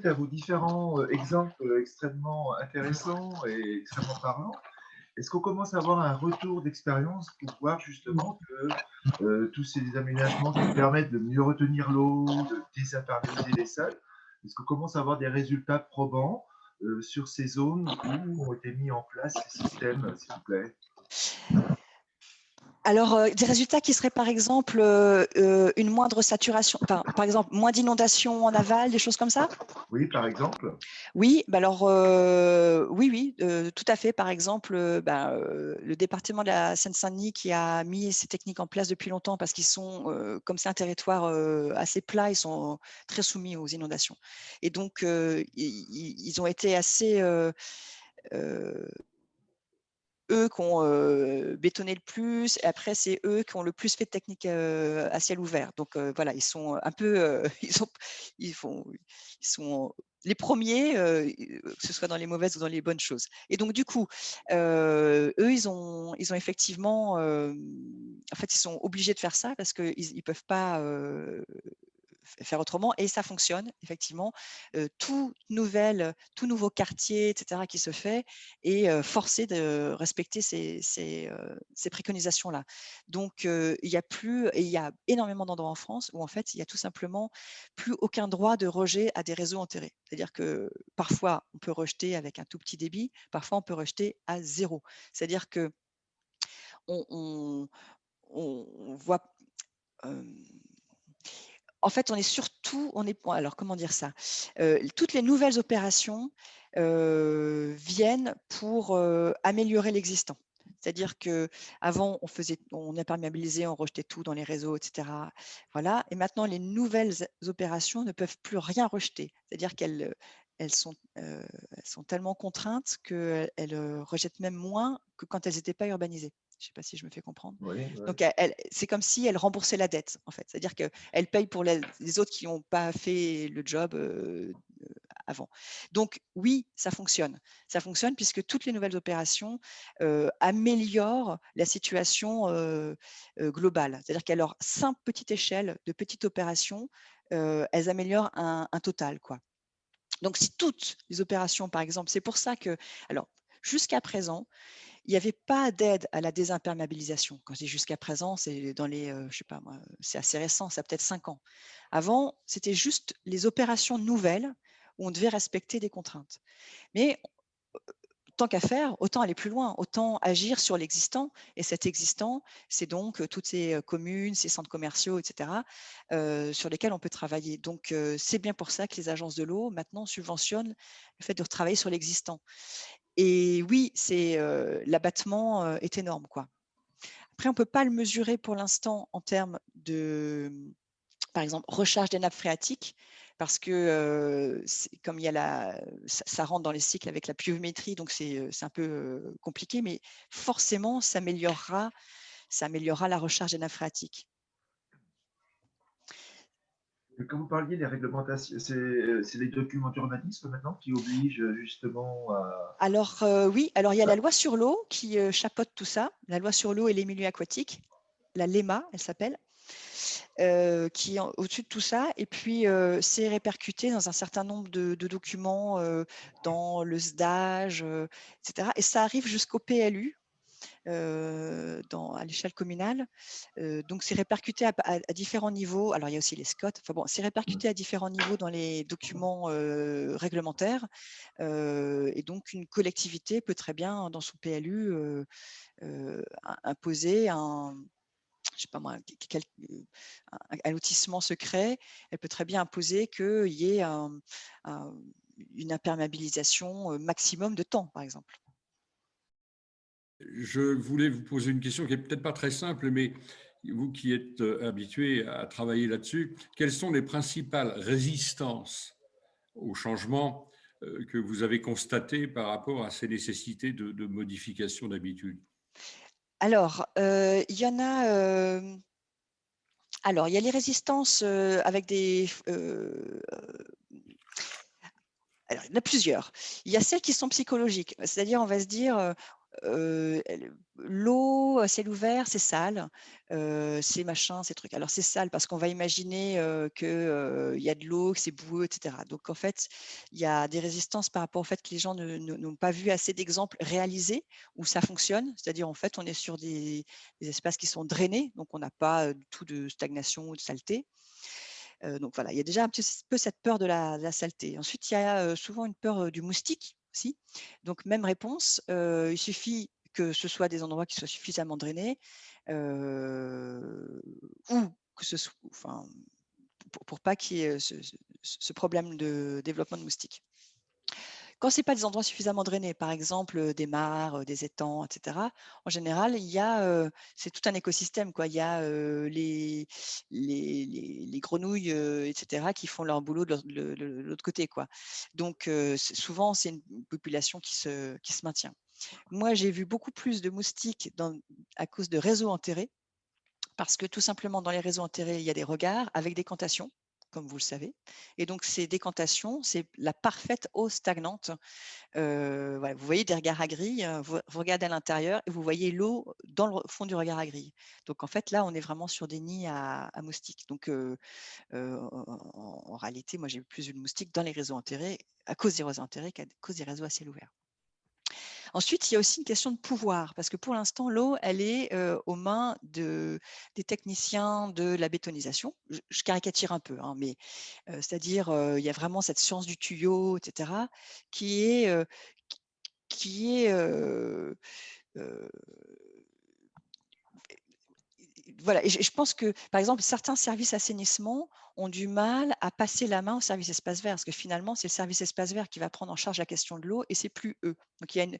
suite à vos différents exemples extrêmement intéressants et extrêmement parlants, est-ce qu'on commence à avoir un retour d'expérience pour voir justement que tous ces aménagements qui permettent de mieux retenir l'eau, de désimperméabiliser les sols, est-ce qu'on commence à avoir des résultats probants sur ces zones où ont été mis en place ces systèmes, s'il vous plaît? Alors, des résultats qui seraient par exemple une moindre saturation, enfin, par exemple moins d'inondations en aval, des choses comme ça? Oui, par exemple. Oui, bah alors oui, oui, tout à fait. Par exemple, le département de la Seine-Saint-Denis qui a mis ces techniques en place depuis longtemps parce qu'ils sont, comme c'est un territoire assez plat, ils sont très soumis aux inondations. Et donc, ils ont été assez eux qui ont bétonné le plus, et après c'est eux qui ont le plus fait de techniques à ciel ouvert. Donc voilà, ils sont un peu, ils font ils sont les premiers, que ce soit dans les mauvaises ou dans les bonnes choses. Et donc du coup, eux, ils ont effectivement, en fait, ils sont obligés de faire ça parce qu'ils peuvent pas, faire autrement, et ça fonctionne effectivement. Tout nouveau quartier, et cetera, qui se fait est forcé de respecter ces préconisations-là. Donc il y a énormément d'endroits en France où en fait, il y a tout simplement plus aucun droit de rejet à des réseaux enterrés. C'est-à-dire que parfois, on peut rejeter avec un tout petit débit, parfois on peut rejeter à zéro. C'est-à-dire que on on on voit, hem en fait, on est surtout alors comment dire ça? Toutes les nouvelles opérations, viennent pour, améliorer l'existant. C'est-à-dire qu'avant, on imperméabilisait, on rejetait tout dans les réseaux, et cetera. Voilà, et maintenant les nouvelles opérations ne peuvent plus rien rejeter. C'est-à-dire elles sont tellement contraintes qu'elles, rejettent même moins que quand elles étaient pas urbanisées. Je ne sais pas si je me fais comprendre? Oui, oui. Donc c'est comme si elles remboursaient la dette, en fait. C'est-à-dire qu'elles payent pour les autres qui n'ont pas fait le job, avant. Donc oui, ça fonctionne. Ça fonctionne puisque toutes les nouvelles opérations, améliorent la situation, globale. C'est-à-dire qu'à leur simple petite échelle de petite opération, elles améliorent un total, quoi. Donc si toutes les opérations, par exemple, c'est pour ça que alors jusqu'à présent, il n'y avait pas d'aide à la désimperméabilisation. Quand je dis jusqu'à présent, c'est dans les, je sais pas moi, c'est assez récent, ça a peut-être 5 ans. Avant, c'était juste les opérations nouvelles où on devait respecter des contraintes. Mais tant qu'à faire, autant aller plus loin, autant agir sur l'existant, et cet existant, c'est donc, toutes ces, communes, ces centres commerciaux, et cetera, sur lesquels on peut travailler. Donc c'est bien pour ça que les agences de l'eau, maintenant, subventionnent le fait de travailler sur l'existant. Et oui, l'abattement, est énorme, quoi. Après, on peut pas le mesurer pour l'instant en termes de, par exemple, recharge des nappes phréatiques, parce que, c'est comme il y a ça rentre dans les cycles avec la pluviométrie, donc c'est un peu, compliqué, mais forcément, ça améliorera la recharge des nappes phréatiques. Quand vous parliez des réglementations, c'est les documents d'urbanisme maintenant qui obligent justement à… Alors, oui, alors il y a la loi sur l'eau qui, chapeaute tout ça, la loi sur l'eau et les milieux aquatiques, la LEMA, elle s'appelle. Qui est au-dessus de tout ça, et puis c'est répercuté dans un certain nombre de documents, dans le SDAGE, et cetera, et ça arrive jusqu'au PLU, à l'échelle communale. Donc c'est répercuté à différents niveaux. Alors il y a aussi les SCOT, enfin bon, c'est répercuté à différents niveaux dans les documents, réglementaires, et donc une collectivité peut très bien dans son PLU, imposer je sais pas moi, un lotissement secret. Elle peut très bien imposer qu'il y ait un une imperméabilisation, maximum de temps, par exemple. Je voulais vous poser une question qui est peut-être pas très simple, mais vous qui êtes habitué à travailler là-dessus, quelles sont les principales résistances au changement que vous avez constatées par rapport à ces nécessités de modification d'habitude? Alors, il y en a, alors il y a les résistances, avec alors il y en a plusieurs. Il y a celles qui sont psychologiques, c'est-à-dire on va se dire, l'eau à ciel ouvert, c'est sale, c'est machin, ces trucs. Alors c'est sale parce qu'on va imaginer qu'il y a de l'eau, que c'est boueux, etc. Donc en fait, il y a des résistances par rapport au fait que les gens n'ont pas vu assez d'exemples réalisés où ça fonctionne. C'est-à-dire en fait, on est sur des espaces qui sont drainés, donc on n'a pas du tout de stagnation ou de saleté. Donc voilà, il y a déjà un petit peu cette peur de la saleté. Ensuite, il y a souvent une peur du moustique aussi. Donc même réponse, il suffit que ce soit des endroits qui soient suffisamment drainés ou que ce soit, enfin, pour pas qu'il y ait ce problème de développement de moustiques. Quand ce n'est pas des endroits suffisamment drainés, par exemple des mares, des étangs, etc., en général, c'est tout un écosystème, quoi. Il y a les grenouilles, etc., qui font leur boulot de l'autre côté, quoi. Donc, souvent, c'est une population qui se maintient. Moi, j'ai vu beaucoup plus de moustiques à cause de réseaux enterrés, parce que tout simplement, dans les réseaux enterrés, il y a des regards avec décantation, comme vous le savez. Et donc, ces décantations, c'est la parfaite eau stagnante. Voilà, vous voyez des regards à grille, vous regardez à l'intérieur et vous voyez l'eau dans le fond du regard à grille. Donc, en fait, là, on est vraiment sur des nids à moustiques. Donc, en réalité, moi, j'ai plus vu de moustiques dans les réseaux enterrés, à cause des réseaux enterrés qu'à cause des réseaux à ciel ouvert. Ensuite, il y a aussi une question de pouvoir, parce que pour l'instant, l'eau, elle est aux mains des techniciens de la bétonisation. Je caricature un peu, hein, mais c'est-à-dire, il y a vraiment cette science du tuyau, etc., qui est, voilà, et je pense que, par exemple, certains services assainissement ont du mal à passer la main au service espace vert, parce que finalement, c'est le service espace vert qui va prendre en charge la question de l'eau et c'est plus eux. Donc, il y a il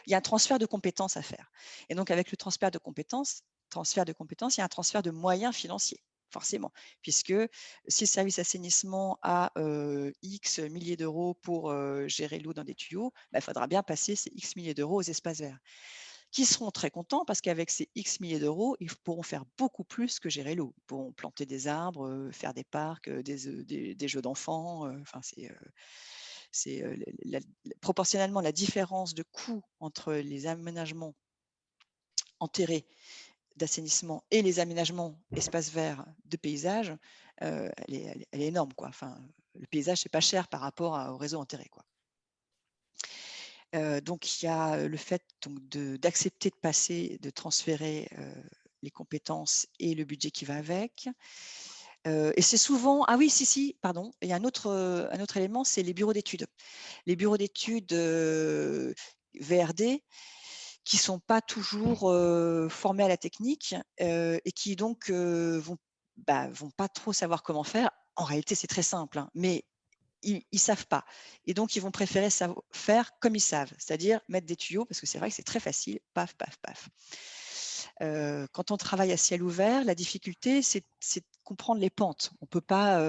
y a un transfert de compétences à faire. Et donc, avec le transfert de compétences, il y a un transfert de moyens financiers, forcément, puisque si le service assainissement a X milliers d'euros pour gérer l'eau dans des tuyaux, bah, il faudra bien passer ces X milliers d'euros aux espaces verts, qui seront très contents parce qu'avec ces X milliers d'euros, ils pourront faire beaucoup plus que gérer l'eau. Ils pourront planter des arbres, faire des parcs, des jeux d'enfants. Enfin, proportionnellement la différence de coût entre les aménagements enterrés d'assainissement et les aménagements espaces verts de paysage, elle est énorme, quoi. Enfin, le paysage, c'est pas cher par rapport au réseau enterré, quoi. Donc il y a le fait d'accepter de passer, de transférer les compétences et le budget qui va avec. Et c'est souvent, ah oui, si, pardon, il y a un autre élément, c'est les bureaux d'études. Les bureaux d'études VRD qui ne sont pas toujours formés à la technique et qui donc vont pas trop savoir comment faire. En réalité, c'est très simple, hein, mais ils ne savent pas. Et donc, ils vont préférer faire comme ils savent, c'est-à-dire mettre des tuyaux, parce que c'est vrai que c'est très facile, paf, paf, paf. Quand on travaille à ciel ouvert, la difficulté, c'est de comprendre les pentes. On ne peut pas,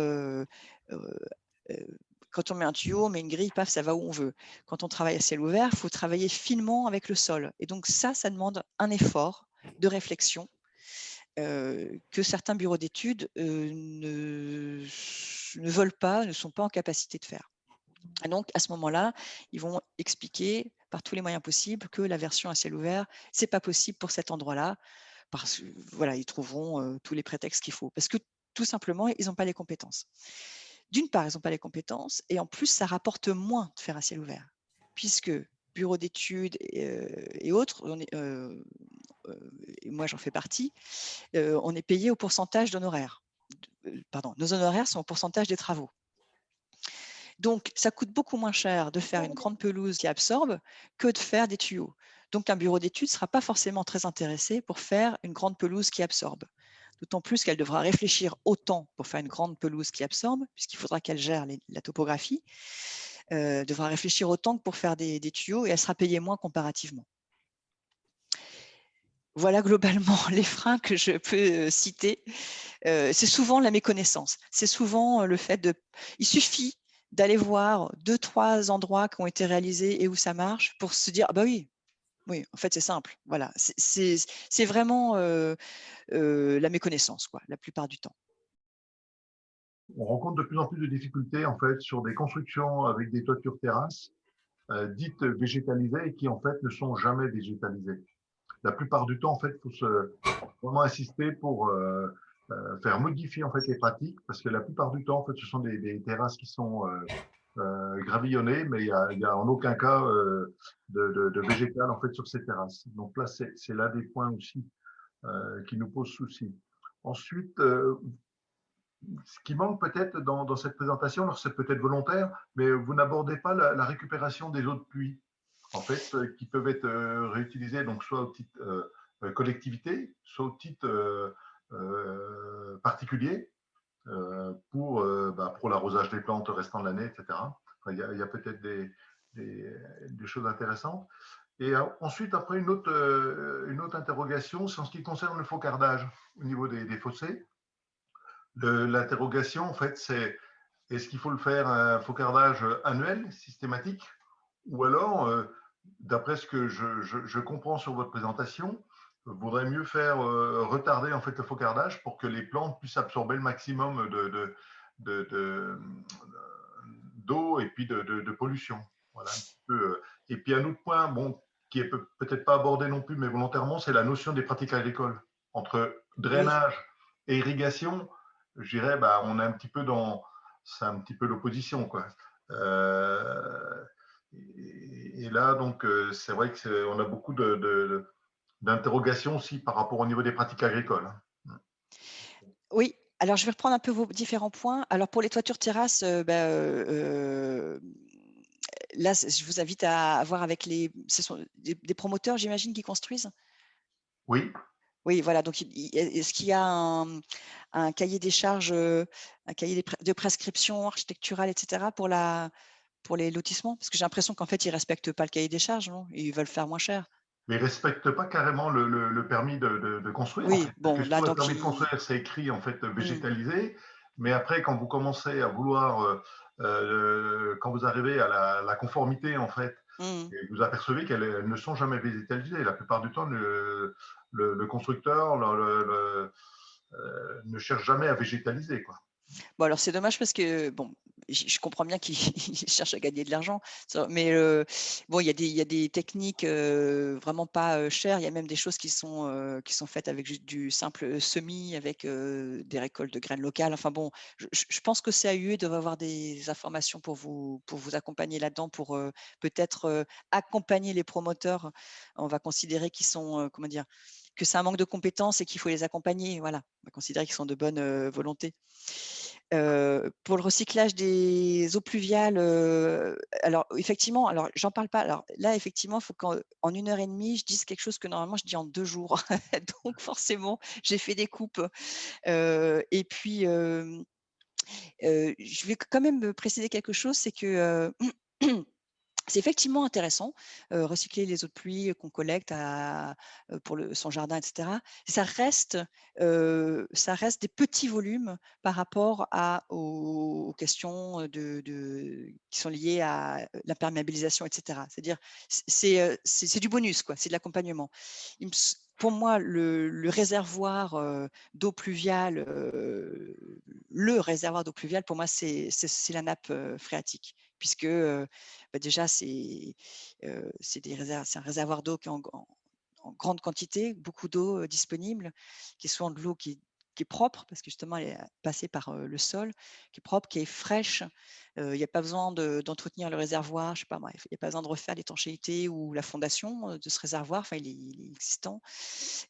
quand on met un tuyau, on met une grille, paf, ça va où on veut. Quand on travaille à ciel ouvert, il faut travailler finement avec le sol. Et donc ça demande un effort de réflexion que certains bureaux d'études ne veulent pas, ne sont pas en capacité de faire. Et donc, à ce moment-là, ils vont expliquer par tous les moyens possibles que la version à ciel ouvert, c'est pas possible pour cet endroit-là, parce que voilà, ils trouveront tous les prétextes qu'il faut, parce que tout simplement, ils n'ont pas les compétences. D'une part, ils n'ont pas les compétences, et en plus, ça rapporte moins de faire à ciel ouvert, puisque bureaux d'études et autres, et moi j'en fais partie, on est payé au pourcentage d'honoraires. Pardon, nos honoraires sont au pourcentage des travaux. Donc, ça coûte beaucoup moins cher de faire une grande pelouse qui absorbe que de faire des tuyaux. Donc, un bureau d'études ne sera pas forcément très intéressé pour faire une grande pelouse qui absorbe. D'autant plus qu'elle devra réfléchir autant pour faire une grande pelouse qui absorbe, puisqu'il faudra qu'elle gère la topographie, devra réfléchir autant que pour faire des tuyaux et elle sera payée moins comparativement. Voilà globalement les freins que je peux citer. C'est souvent la méconnaissance. C'est souvent le fait de… Il suffit d'aller voir 2-3 endroits qui ont été réalisés et où ça marche pour se dire « Ah bah oui, en fait c'est simple ». Voilà, c'est vraiment la méconnaissance, quoi, la plupart du temps. On rencontre de plus en plus de difficultés en fait sur des constructions avec des toitures terrasses dites végétalisées et qui en fait ne sont jamais végétalisées. La plupart du temps, en fait, il faut vraiment insister pour faire modifier en fait les pratiques, parce que la plupart du temps, en fait, ce sont des terrasses qui sont gravillonnées, mais il y a en aucun cas de végétal en fait sur ces terrasses. Donc là, c'est l'un des points aussi qui nous pose souci. Ensuite, ce qui manque peut-être dans cette présentation, alors c'est peut-être volontaire, mais vous n'abordez pas la récupération des eaux de pluie, en fait, qui peuvent être réutilisées, donc soit au titre collectivité, soit au titre particulier, pour l'arrosage des plantes restant de l'année, etc. Enfin, il y a peut-être des choses intéressantes. Et ensuite, après, une autre interrogation, c'est en ce qui concerne le faucardage au niveau des fossés. L'interrogation, en fait, c'est est-ce qu'il faut le faire un faucardage annuel, systématique, ou alors, d'après ce que je comprends sur votre présentation, vaudrait mieux faire retarder en fait le faucardage pour que les plantes puissent absorber le maximum d'eau et puis de pollution. Voilà un petit peu. Et puis un autre point, bon, qui est peut-être pas abordé non plus, mais volontairement, c'est la notion des pratiques agricoles. Entre Oui. drainage et irrigation, je dirais, on est un petit peu c'est un petit peu l'opposition, quoi. Et là, donc, c'est vrai qu'on a beaucoup d'interrogations aussi par rapport au niveau des pratiques agricoles. Oui, alors je vais reprendre un peu vos différents points. Alors pour les toitures terrasses, là, je vous invite à voir avec ce sont des promoteurs, j'imagine, qui construisent? Oui. Oui, voilà, donc est-ce qu'il y a un cahier des charges, un cahier de prescription architecturale, et cetera pour les lotissements? Parce que j'ai l'impression qu'en fait, ils respectent pas le cahier des charges, non? Ils veulent faire moins cher. Mais ils ne respectent pas carrément le permis de construire, en Oui, fait. Parce que bon, là sur le donc permis de construire, c'est écrit, en fait, mmh, végétalisé. Mais après, quand vous commencez à vouloir, quand vous arrivez à la conformité, en fait, mmh. et vous apercevez qu'elles ne sont jamais végétalisées. La plupart du temps, le constructeur ne cherche jamais à végétaliser, quoi. Bon, alors c'est dommage parce que bon, je comprends bien qu'ils ils cherchent à gagner de l'argent, mais bon, il y a des techniques vraiment pas chères. Il y a même des choses qui sont faites avec juste du simple semis, avec des récoltes de graines locales. Enfin bon, je pense que CAUE doivent avoir des informations pour vous accompagner là-dedans, pour peut-être accompagner les promoteurs. On va considérer qu'ils sont, comment dire, que c'est un manque de compétences et qu'il faut les accompagner. Voilà, on va considérer qu'ils sont de bonne volonté. Pour le recyclage des eaux pluviales, alors effectivement, alors j'en parle pas. Alors là, effectivement, il faut qu'en 1 heure et demie, je dise quelque chose que normalement je dis en 2 jours. Donc forcément, j'ai fait des coupes. Et puis, je vais quand même préciser quelque chose, c'est que, c'est effectivement intéressant, recycler les eaux de pluie qu'on collecte pour son jardin, et cetera. Ça reste des petits volumes par rapport aux questions qui sont liées à l'imperméabilisation, et cetera. C'est-à-dire, c'est du bonus, quoi, c'est de l'accompagnement. Pour moi, le réservoir d'eau pluviale, le réservoir d'eau pluviale, pour moi, c'est la nappe phréatique, puisque déjà, c'est un réservoir d'eau qui est en grande quantité, beaucoup d'eau disponible, qui est souvent de l'eau qui est propre, parce que justement, elle est passée par le sol, qui est propre, qui est fraîche. Il n'y a pas besoin d'entretenir le réservoir, je sais pas moi, il n'y a pas besoin de refaire l'étanchéité ou la fondation de ce réservoir, enfin, il est existant.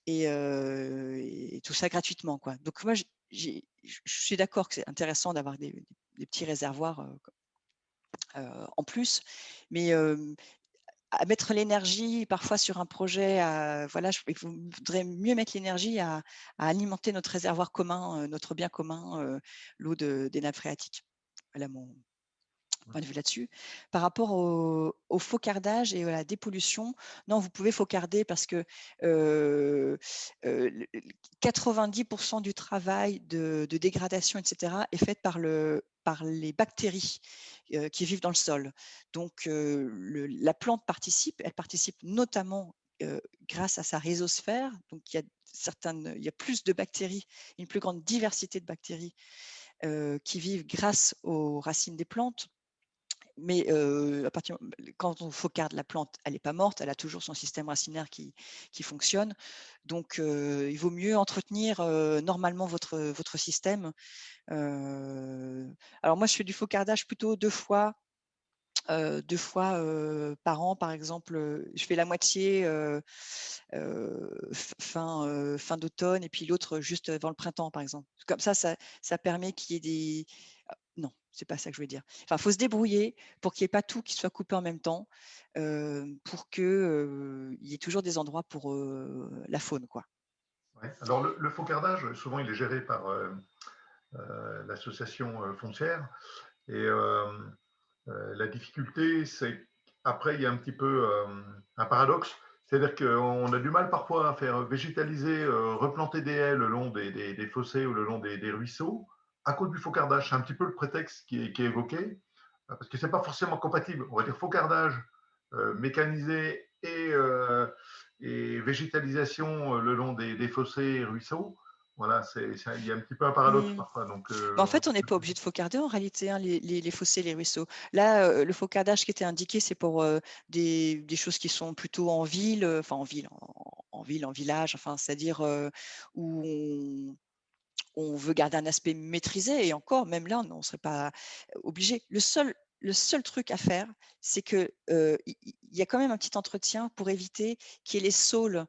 Et tout ça gratuitement, quoi. Donc moi, je suis d'accord que c'est intéressant d'avoir des petits réservoirs en plus, mais à mettre l'énergie parfois sur un projet, voilà, il faudrait mieux mettre l'énergie à alimenter notre réservoir commun, notre bien commun, l'eau des nappes phréatiques. Voilà mon point de vue là-dessus. Par rapport au faucardage et à la dépollution, non, vous pouvez faucarder parce que 90% du travail de dégradation, etc., est fait par les bactéries qui vivent dans le sol. Donc, la plante participe, elle participe notamment grâce à sa rhizosphère. Donc, il y a plus de bactéries, une plus grande diversité de bactéries qui vivent grâce aux racines des plantes. Mais quand on faucarde la plante, elle n'est pas morte, elle a toujours son système racinaire qui fonctionne. Donc, il vaut mieux entretenir normalement votre système. Alors moi, je fais du faucardage plutôt 2 fois par an, par exemple. Je fais la moitié fin d'automne et puis l'autre juste avant le printemps, par exemple. Comme ça permet qu'il y ait des… Non, c'est pas ça que je veux dire. Enfin, il faut se débrouiller pour qu'il n'y ait pas tout qui soit coupé en même temps, pour qu'il y ait toujours des endroits pour la faune, quoi. Ouais. Alors, le faucardage, souvent, il est géré par l'association foncière. Et la difficulté, c'est qu'après, il y a un petit peu un paradoxe. C'est-à-dire qu'on a du mal parfois à faire végétaliser, replanter des haies le long des fossés ou le long des ruisseaux à cause du faucardage. C'est un petit peu le prétexte qui est évoqué, parce que ce n'est pas forcément compatible. On va dire faucardage mécanisé et végétalisation le long des fossés et ruisseaux. Voilà, il y a un petit peu un paradoxe parfois. Donc, En fait, on n'est pas obligé de faucarder en réalité, hein, les fossés, les ruisseaux. Là, le faucardage qui était indiqué, c'est pour des choses qui sont plutôt en ville, enfin en ville, en village, enfin, c'est-à-dire où on veut garder un aspect maîtrisé. Et encore, même là, on ne serait pas obligé. Le seul truc à faire, c'est que il y a quand même un petit entretien pour éviter qu'il y ait les saules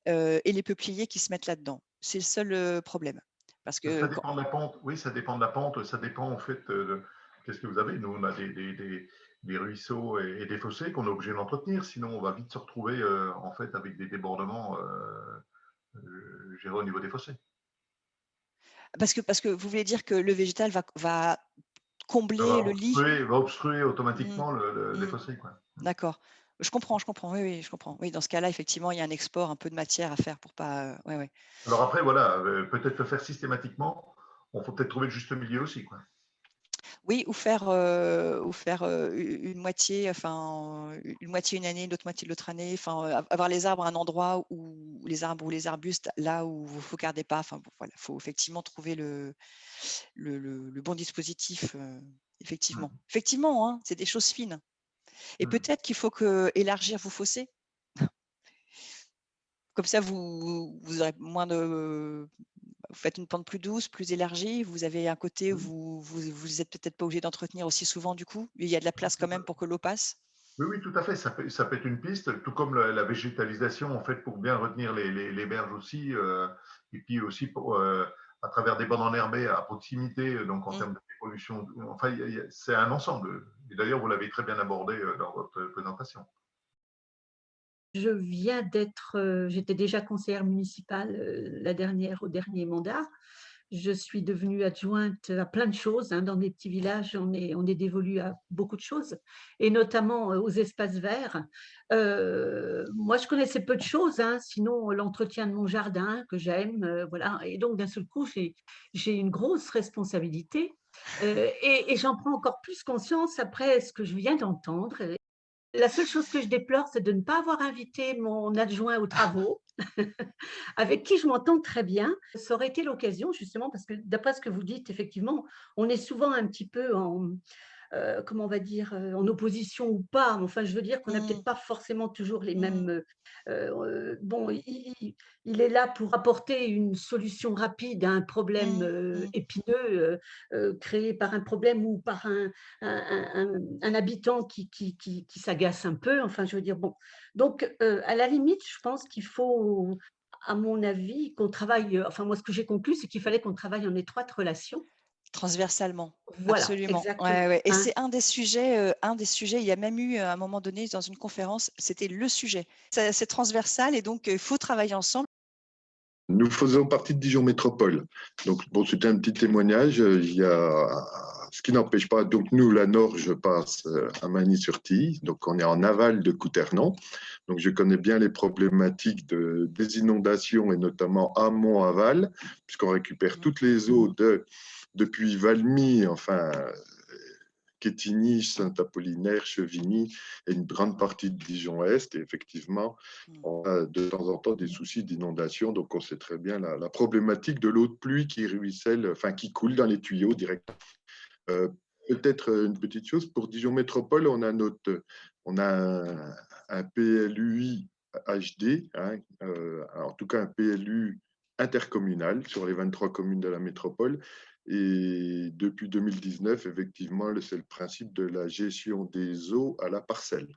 et les peupliers qui se mettent là-dedans. C'est le seul problème. Parce que ça dépend de la pente. Oui, ça dépend de la pente. Ça dépend en fait de qu'est-ce que vous avez. Nous, on a des ruisseaux et des fossés qu'on est obligé d'entretenir. Sinon, on va vite se retrouver en fait avec des débordements gérés au niveau des fossés. parce que vous voulez dire que le végétal va combler le lit. Va obstruer automatiquement les fossés, quoi. D'accord. Je comprends. Oui, oui, je comprends. Oui, dans ce cas-là, effectivement, il y a un export, un peu de matière à faire pour pas. Ouais, ouais. Alors après, voilà, peut-être le faire systématiquement. Il faut peut-être trouver le juste milieu aussi, quoi. Oui, ou faire une moitié, enfin une moitié une année, l'autre moitié l'autre année. Enfin, avoir les arbres à un endroit où les arbres ou les arbustes là où vous faucardez pas. Enfin, bon, voilà, faut effectivement trouver le bon dispositif. Effectivement, hein, c'est des choses fines. Et peut-être qu'il faut élargir vos fossés. Comme ça, vous aurez moins de. Vous faites une pente plus douce, plus élargie. Vous avez un côté où vous êtes peut-être pas obligé d'entretenir aussi souvent du coup. Il y a de la place quand même pour que l'eau passe. Oui, oui, tout à fait. Ça peut être une piste, tout comme la végétalisation, en fait, pour bien retenir les berges aussi, et puis aussi à travers des bandes enherbées à proximité, donc en termes de pollution. Enfin, c'est un ensemble. Et d'ailleurs, vous l'avez très bien abordé dans votre présentation. J'étais déjà conseillère municipale au dernier mandat. Je suis devenue adjointe à plein de choses. Dans des petits villages, on est dévolu à beaucoup de choses, et notamment aux espaces verts. Moi, je connaissais peu de choses, sinon l'entretien de mon jardin que j'aime, voilà. Et donc, d'un seul coup, j'ai une grosse responsabilité, et j'en prends encore plus conscience après ce que je viens d'entendre. La seule chose que je déplore, c'est de ne pas avoir invité mon adjoint aux travaux, avec qui je m'entends très bien. Ça aurait été l'occasion, justement, parce que d'après ce que vous dites, effectivement, on est souvent un petit peu comment on va dire, en opposition ou pas. Enfin, je veux dire qu'on n'a peut-être pas forcément toujours les mêmes. Bon, il est là pour apporter une solution rapide à un problème épineux, créé par un problème ou par un habitant qui s'agace un peu. Enfin, je veux dire, bon. Donc, à la limite, je pense qu'il faut, à mon avis, qu'on travaille. Enfin, moi, ce que j'ai conclu, c'est qu'il fallait qu'on travaille en étroite relation. Transversalement, Voilà, absolument. exactement. Ouais, ouais. Et c'est un des sujets. Il y a même eu à un moment donné dans une conférence, c'était le sujet. C'est transversal et donc il faut travailler ensemble. Nous faisons partie de Dijon Métropole. Donc, bon, c'était un petit témoignage. Il y a, ce qui n'empêche pas, donc nous, la Norge passe à Magny-sur-Tille. Donc, on est en aval de Couternon. Donc, je connais bien les problématiques des inondations et notamment amont-aval, puisqu'on récupère toutes les eaux depuis Valmy, enfin, Quetigny, Saint-Apollinaire, Chevigny et une grande partie de Dijon-Est. Et effectivement, on a de temps en temps des soucis d'inondation. Donc, on sait très bien la problématique de l'eau de pluie qui ruisselle, enfin, qui coule dans les tuyaux directement. peut-être une petite chose. Pour Dijon Métropole, on a un PLUI HD, hein, en tout cas un PLU intercommunal sur les 23 communes de la métropole. Et depuis 2019, effectivement, c'est le principe de la gestion des eaux à la parcelle.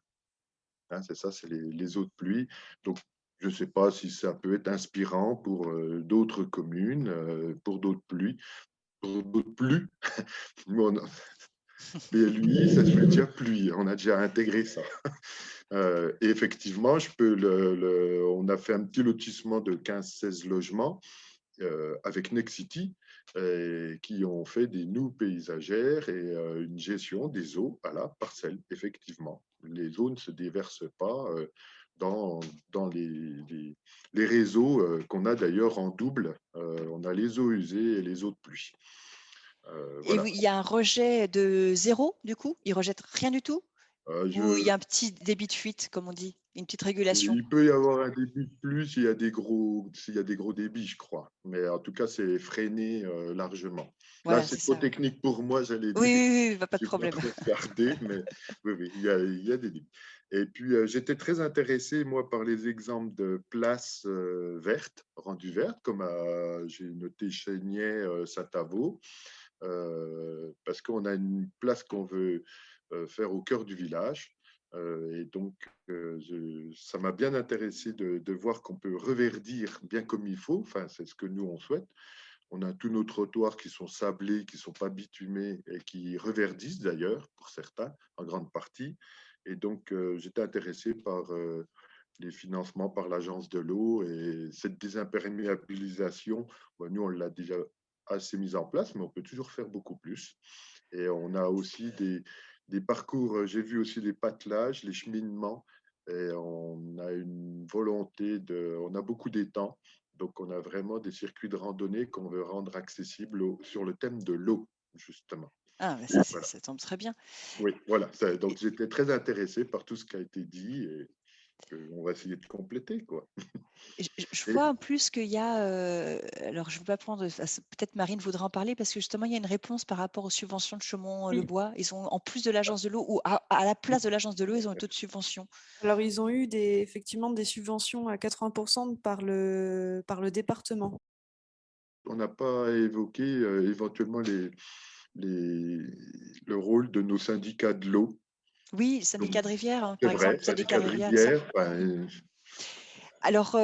Hein, c'est ça, c'est les eaux de pluie. Donc, je ne sais pas si ça peut être inspirant pour d'autres communes, pour d'autres pluies. Pour d'autres pluies. PLUI, ça se fait déjà pluie. On a déjà intégré ça. Et effectivement, on a fait un petit lotissement de 15-16 logements avec Nexity qui ont fait des noues paysagères et une gestion des eaux à la parcelle, effectivement. Les eaux ne se déversent pas dans les réseaux qu'on a d'ailleurs en double. On a les eaux usées et les eaux de pluie. Et Voilà. il y a un rejet de 0, du coup? Ils rejettent rien du tout? Ou il y a un petit débit de fuite, comme on dit, une petite régulation? Il peut y avoir un débit de plus s'il y a des gros débits, je crois. Mais en tout cas, c'est freiné largement. Voilà, Là, c'est c'est trop ça, ouais. technique pour moi, j'allais Oui, dire. oui, oui, pas de Je n'ai pas problème. trop regardé, mais oui, il y a des débits. Et puis, j'étais très intéressé, moi, par les exemples de places vertes, rendues vertes, comme j'ai noté Chénier, Satavo, parce qu'on a une place qu'on veut faire au cœur du village. Et donc, ça m'a bien intéressé de voir qu'on peut reverdir bien comme il faut. Enfin, c'est ce que nous, on souhaite. On a tous nos trottoirs qui sont sablés, qui ne sont pas bitumés et qui reverdissent d'ailleurs, pour certains, en grande partie. Et donc, j'étais intéressé par les financements par l'agence de l'eau et cette désimperméabilisation. Nous, on l'a déjà assez mise en place, mais on peut toujours faire beaucoup plus. Et on a aussi des parcours, j'ai vu aussi les patelages, les cheminements, et on a une volonté on a beaucoup d'étangs, donc on a vraiment des circuits de randonnée qu'on veut rendre accessibles sur le thème de l'eau, justement. Ah, bah ça, Voilà. ça tombe très bien. Oui, voilà. Donc j'étais très intéressé par tout ce qui a été dit et on va essayer de compléter, quoi. Je vois en plus qu'il y a, alors je ne veux pas prendre, peut-être Marine voudra en parler parce que justement il y a une réponse par rapport aux subventions de Chaumont-le-Bois. Ils ont, en plus de l'agence de l'eau ou à la place de l'agence de l'eau, ils ont d'autres subventions. Alors, ils ont eu effectivement des subventions à 80% par le département. On n'a pas évoqué éventuellement le rôle de nos syndicats de l'eau. Oui, syndicat de rivière, hein, C'est par vrai, exemple, syndicat syndicat de de rivière. rivière. Alors,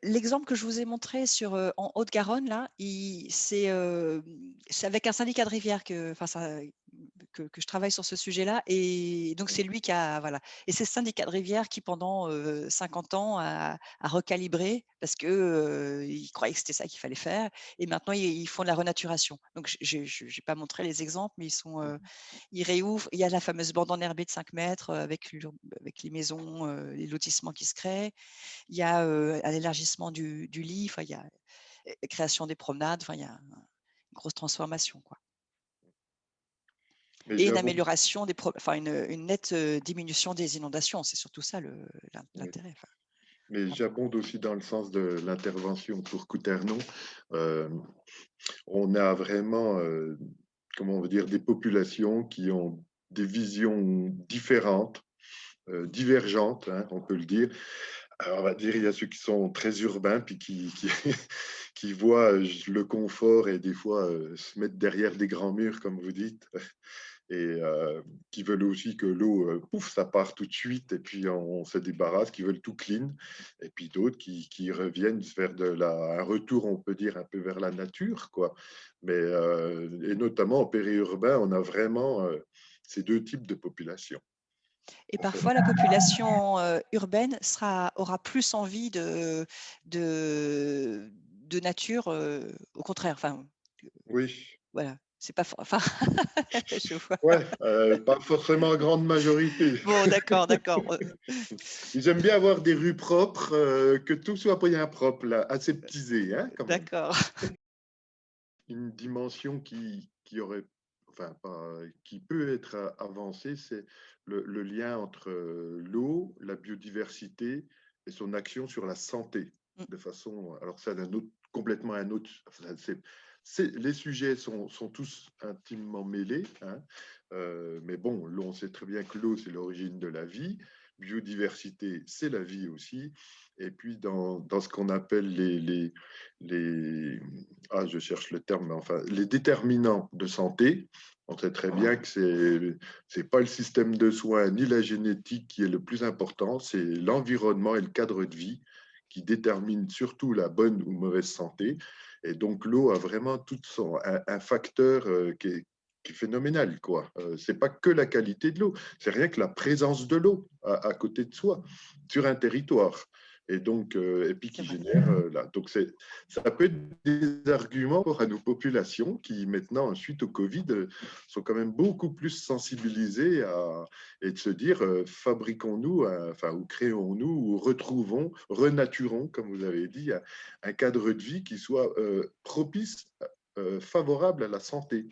l'exemple que je vous ai montré en Haute-Garonne, là, c'est avec un syndicat de rivière que je travaille sur ce sujet-là. Et donc, c'est lui qui a. Voilà. Et c'est ce syndicat de rivière qui, pendant 50 ans, a recalibré parce qu'il croyait que c'était ça qu'il fallait faire. Et maintenant, ils font de la renaturation. Donc, je n'ai pas montré les exemples, mais ils réouvrent. Il y a la fameuse bande enherbée de 5 mètres avec les maisons, les lotissements qui se créent. Il y a un élargissement du lit, enfin, il y a création des promenades, enfin, il y a une grosse transformation, quoi. Et une amélioration une nette diminution des inondations. C'est surtout ça l'intérêt. Enfin. Mais j'abonde aussi dans le sens de l'intervention pour Couternon. On a vraiment, comment on veut dire, des populations qui ont des visions différentes, divergentes, hein, on peut le dire. Alors, on va dire, il y a ceux qui sont très urbains, puis qui voient le confort et des fois se mettre derrière des grands murs, comme vous dites, et qui veulent aussi que l'eau, pouf, ça part tout de suite, et puis on se débarrasse, qui veulent tout clean, et puis d'autres qui reviennent vers un retour, on peut dire, un peu vers la nature, quoi. Mais, et notamment en périurbain, on a vraiment ces deux types de populations. Et parfois, la population urbaine aura plus envie de nature, au contraire. Enfin, Oui. voilà, c'est pas. Enfin, je vois. Ouais, pas forcément en grande majorité. Bon, d'accord, d'accord. Ils aiment bien avoir des rues propres, que tout soit bien propre, là, aseptisé, hein, quand même. D'accord. Une dimension aurait, enfin, qui peut être avancée, c'est le lien entre l'eau, la biodiversité et son action sur la santé. De façon, alors c'est complètement un autre, Les sujets sont tous intimement mêlés, hein. Mais bon, l'eau, on sait très bien que l'eau, c'est l'origine de la vie. Biodiversité, c'est la vie aussi. Et puis, dans ce qu'on appelle je cherche le terme, mais enfin, les déterminants de santé, on sait très bien que c'est pas le système de soins ni la génétique qui est le plus important, c'est l'environnement et le cadre de vie qui déterminent surtout la bonne ou mauvaise santé. Et donc, l'eau a vraiment un facteur qui est phénoménal, quoi. C'est pas que la qualité de l'eau, c'est rien que la présence de l'eau à côté de soi, sur un territoire. Et donc, et puis qui génère là. Donc, ça peut être des arguments pour à nos populations qui, maintenant, suite au Covid, sont quand même beaucoup plus sensibilisées et de se dire fabriquons-nous, enfin, ou créons-nous, ou retrouvons, renaturons, comme vous avez dit, un cadre de vie qui soit propice, favorable à la santé.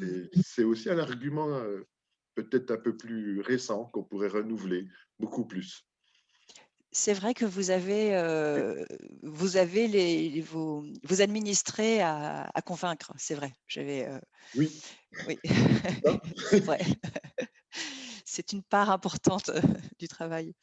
Et c'est aussi un argument peut-être un peu plus récent qu'on pourrait renouveler beaucoup plus. C'est vrai que vous avez vos administrés à convaincre, c'est vrai. Oui. Oui, c'est vrai. C'est une part importante du travail.